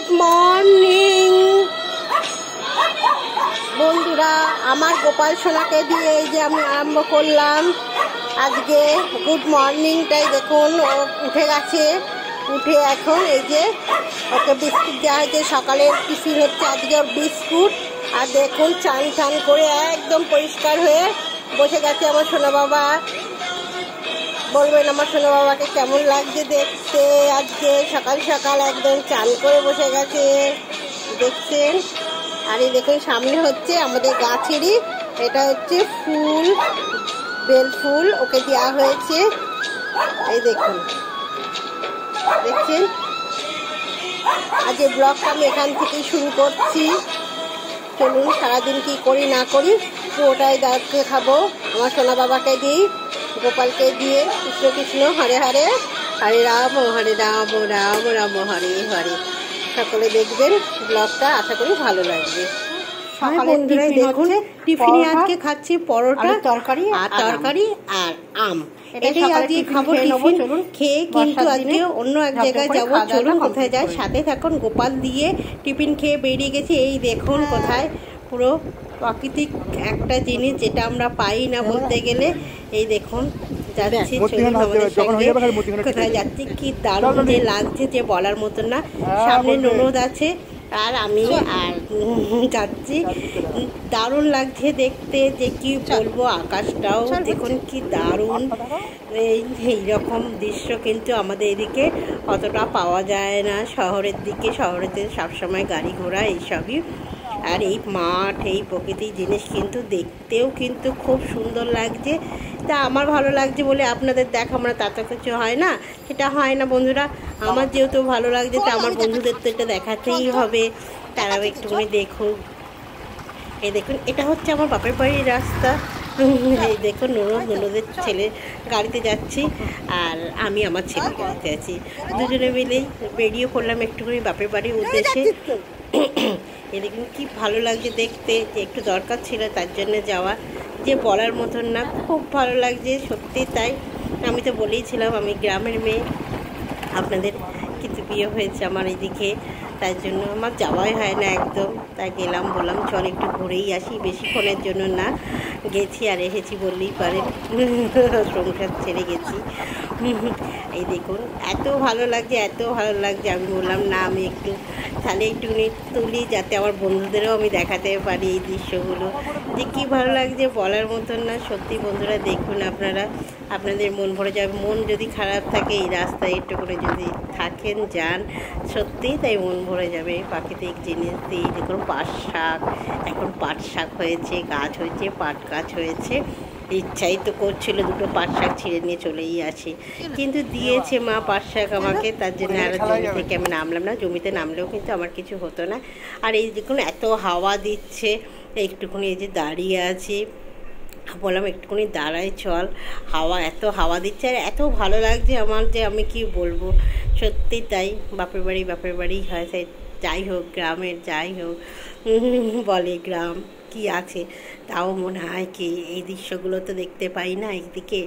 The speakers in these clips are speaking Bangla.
গুড মর্নিং বন্ধুরা, আমার গোপাল সোনাকে দিয়ে এই যে আমি আরম্ভ করলাম আজকে গুড মর্নিংটাই। দেখুন ও উঠে গেছে, উঠে এখন এই যে ওকে বিস্কুট দেওয়া হয়েছে, সকালের টিফিন হচ্ছে আজকে ওর বিস্কুট। আর দেখুন চান টান করে একদম পরিষ্কার হয়ে বসে গেছে আমার সোনা বাবা। বলবেন আমার সোনা বাবাকে কেমন লাগছে দেখতে, আজকে সকাল সকাল একদম চান করে বসে গেছে দেখছেন। আর এই দেখুন সামনে হচ্ছে আমাদের গাছেরই, এটা হচ্ছে ফুল, বেল ফুল ওকে দেওয়া হয়েছে। এই দেখুন দেখছেন, আজ এই ব্লগটা আমি এখান থেকেই শুরু করছি। চলুন সারাদিন কি করি না করি পুরোটাই দাঁড়কে খাবো আমার সোনা বাবাকে দিই, গোপালকে দিয়ে। কৃষ্ণ কৃষ্ণ হরে হরে, হরে রাম রাম রাম হরে হরে। সকলে দেখবেন ব্লগটা, আশা করি ভালো লাগবে। টিফিনে আজকে খাচ্ছি পরোটা তরকারি আর আম। এটাই আজকে খাবো টিফিন। খেয়ে কিন্তু আজকে অন্য এক জায়গায় যাবো। চলুন কোথায় যায়, সাথে থাকুন। গোপাল দিয়ে টিফিন খেয়ে বেরিয়ে গেছি। এই দেখুন কোথায়, পুরো প্রাকৃতিক একটা জিনিস যেটা আমরা পাই না বলতে গেলে। এই দেখুন যাচ্ছি, চলুন আমাদের সঙ্গে কোথায় যাচ্ছি। কি দারুণ যে লাগছে যে বলার মতো না। সামনে ননদ আছে আর আমি আর যাচ্ছি, দারুণ লাগছে দেখতে যে কি বলবো। আকাশটাও দেখুন কি দারুণ। এইরকম দৃশ্য কিন্তু আমাদের এদিকে অতটা পাওয়া যায় না শহরের দিকে। শহরেতে সবসময় গাড়ি ঘোড়া এইসবই। আর এই মাঠ, এই প্রকৃতির জিনিস কিন্তু দেখতেও কিন্তু খুব সুন্দর লাগছে। তা আমার ভালো লাগছে বলে আপনাদের দেখাবো না তা তো কিছু হয় না, সেটা হয় না বন্ধুরা। আমার যেহেতু ভালো লাগছে তা আমার বন্ধুদের তো এটা দেখাতেই হবে, তারাও একটুখানি দেখুক। এই দেখুন এটা হচ্ছে আমার বাপের বাড়ির রাস্তা। এই দেখুন ননদের ছেলে গাড়িতে যাচ্ছি আর আমি আমার ছেলের গাড়িতে আছি। দুজনে মিলেই বেরিয়ে পড়লাম একটুখানি বাপের বাড়ির উদ্দেশ্যে। এই দেখুন কি ভালো লাগছে দেখতে, যে একটু দরকার ছিল তার জন্য যাওয়া, যে বলার মতন না। খুব ভালো লাগছে সত্যি। তাই আমি তো বলেইছিলাম আমি গ্রামের মেয়ে, আপনাদের কিন্তু বিয়ে হয়েছে আমার এদিকে, তার জন্য আমার যাওয়াই হয় না একদম। তাই গেলাম, বললাম চল একটু ঘুরেই আসি, বেশিক্ষণের জন্য না। গেছি আর এসেছি বললেই পারেন, সংসার ছেড়ে গেছি। এই দেখুন এত ভালো লাগছে, এত ভালো লাগছে। আমি বললাম না আমি একটু তাহলে একটুখানি তুলি, যাতে আমার বন্ধুদেরও আমি দেখাতে পারি এই দৃশ্যগুলো, যে কী ভালো লাগছে বলার মতন না। সত্যি বন্ধুরা দেখুন আপনারা, আপনাদের মন ভরে যাবে। মন যদি খারাপ থাকে এই রাস্তায় একটু করে যদি থাকেন যান, সত্যিই তাই মন ভরে যাবে। প্রাকৃতিক জিনিস দিয়ে দেখুন পাট শাক, এখন পাট শাক হয়েছে, গাছ হয়েছে, পাট গাছ হয়েছে। ইচ্ছাই তো করছিল দুটো পাট শাক ছিঁড়ে নিয়ে চলেই আসি, কিন্তু দিয়েছে মা পাট শাক আমাকে, তার জন্য আর জমি থেকে আমি নামলাম না। জমিতে নামলেও কিন্তু আমার কিছু হতো না। আর এই দেখুন এত হাওয়া দিচ্ছে, একটুখানি এই যে দাঁড়িয়ে আছি, বললাম একটুখানি দাঁড়াই চল, হাওয়া এত হাওয়া দিচ্ছে আর এত ভালো লাগছে আমার, যে আমি কি বলবো। সত্যি তাই, বাপের বাড়ি হয়। তাই যাই হোক, গ্রামের যাই হোক, বলে গ্রাম কি আছে, তাও মনে হয় কি এই দৃশ্যগুলো তো দেখতে পাই না এইদিকে।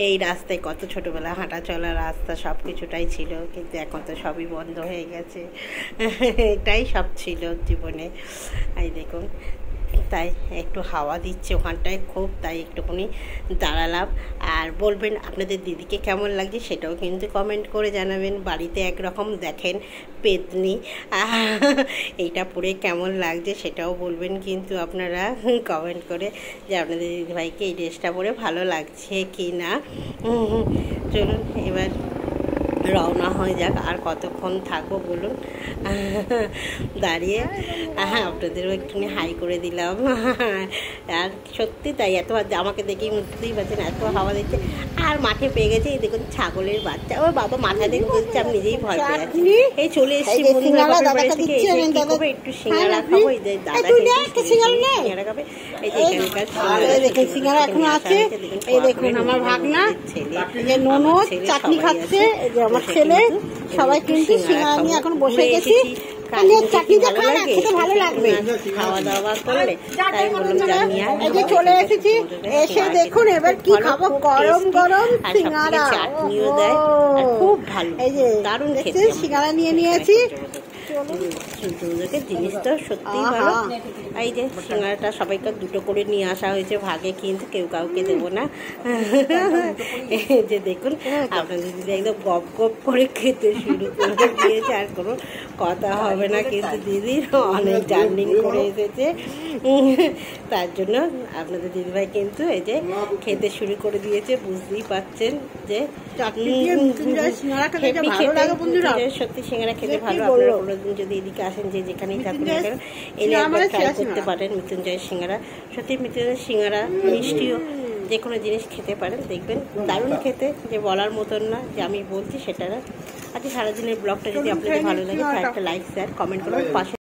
এই রাস্তায় কত ছোটোবেলা হাঁটা চলা রাস্তা, সব কিছুটাই ছিল, কিন্তু এখন তো সবই বন্ধ হয়ে গেছে। এটাই সব ছিল জীবনে। এই দেখুন তাই একটু হাওয়া দিচ্ছে ওখানটায় খুব, তাই একটুখানি দাঁড়ালাম। আর বলবেন আপনাদের দিদিকে কেমন লাগছে সেটাও কিন্তু কমেন্ট করে জানাবেন। বাড়িতে একরকম দেখেন পেতনি, এইটা পরে কেমন লাগছে সেটাও বলবেন কিন্তু আপনারা কমেন্ট করে, যে আপনাদের দিদিভাইকে এই ড্রেসটা পরে ভালো লাগছে কি না। চলুন এবার রওনা হয়ে যাক। আর কতক্ষণ থাকবো বলুন দাঁড়িয়ে। আপনাদেরও একটুখানি হাই করে দিলাম। আর সত্যি তাই, এত আমাকে দেখেই বুঝতেই পারছেন এত হাওয়া দিচ্ছে। আর মাঠে পেয়ে গেছে এই দেখুন ছাগলের বাচ্চা, ও বাবা মাথা দিয়ে বলছে, আমি নিজেই ভয় পেয়ে যাচ্ছি। এই চলে এসেছি বন্ধুরা বাপের বাড়ি থেকে, একটু সিঙ্গারা খাবো। এই যে দাদা সিঙ্গারা খাবে, এই যে এখানকার সিঙ্গারা এখন আছে। এই দেখুন আমার ভাগনা ছেলে ননদ চাটনি খাচ্ছে, এই যে আমার ছেলে, সবাই কিন্তু সিঙ্গারা নিয়ে এখন বসে গেছি। ভালো লাগবে খাওয়া দাওয়া করলে, তাই বললাম জানিয়ে চলে এসেছি। এসে দেখুন এবার কি খাবো, গরম গরম সিঙ্গারা, চাটনিও দেয়, খুব ভালো, এই যে দারুণ খেতে। সিঙ্গারা নিয়ে নিয়েছি। জিনিসটা সত্যি ভালো। এই যে সিঙ্গারাটা সবাইকে দুটো করে নিয়ে আসা হয়েছে ভাগে, কিন্তু কেউ কাউকে দেবো না। এই যে দেখুন আপনাদের দিদি একদম গপ গপ করে খেতে শুরু করে দিয়েছে, আর কোনো কথা হবে না, কিন্তু দিদির অনেক জার্নি করে এসেছে, তার জন্য আপনাদের দিদিভাই কিন্তু এই যে খেতে শুরু করে দিয়েছে। বুঝতেই পাচ্ছেন যে সত্যি সিঙ্গারা খেতে ভালো। আপনারা কোনোদিন যদি এদিকে আসেন, যে যেখানেই থাকুন না কেন, এলে একবার ট্রাই করতে পারেন মৃত্যুঞ্জয় সিঙ্গারা। সত্যি মৃত্যুঞ্জয় সিঙ্গারা মিষ্টিও যে কোনো জিনিস খেতে পারেন, দেখবেন দারুণ খেতে, যে বলার মতন না, যে আমি বলছি সেটা না। আজকে সারাদিনের ব্লগটা যদি আপনাদের ভালো লাগে, তাহলে একটা লাইক শেয়ার কমেন্ট করুন, পাশে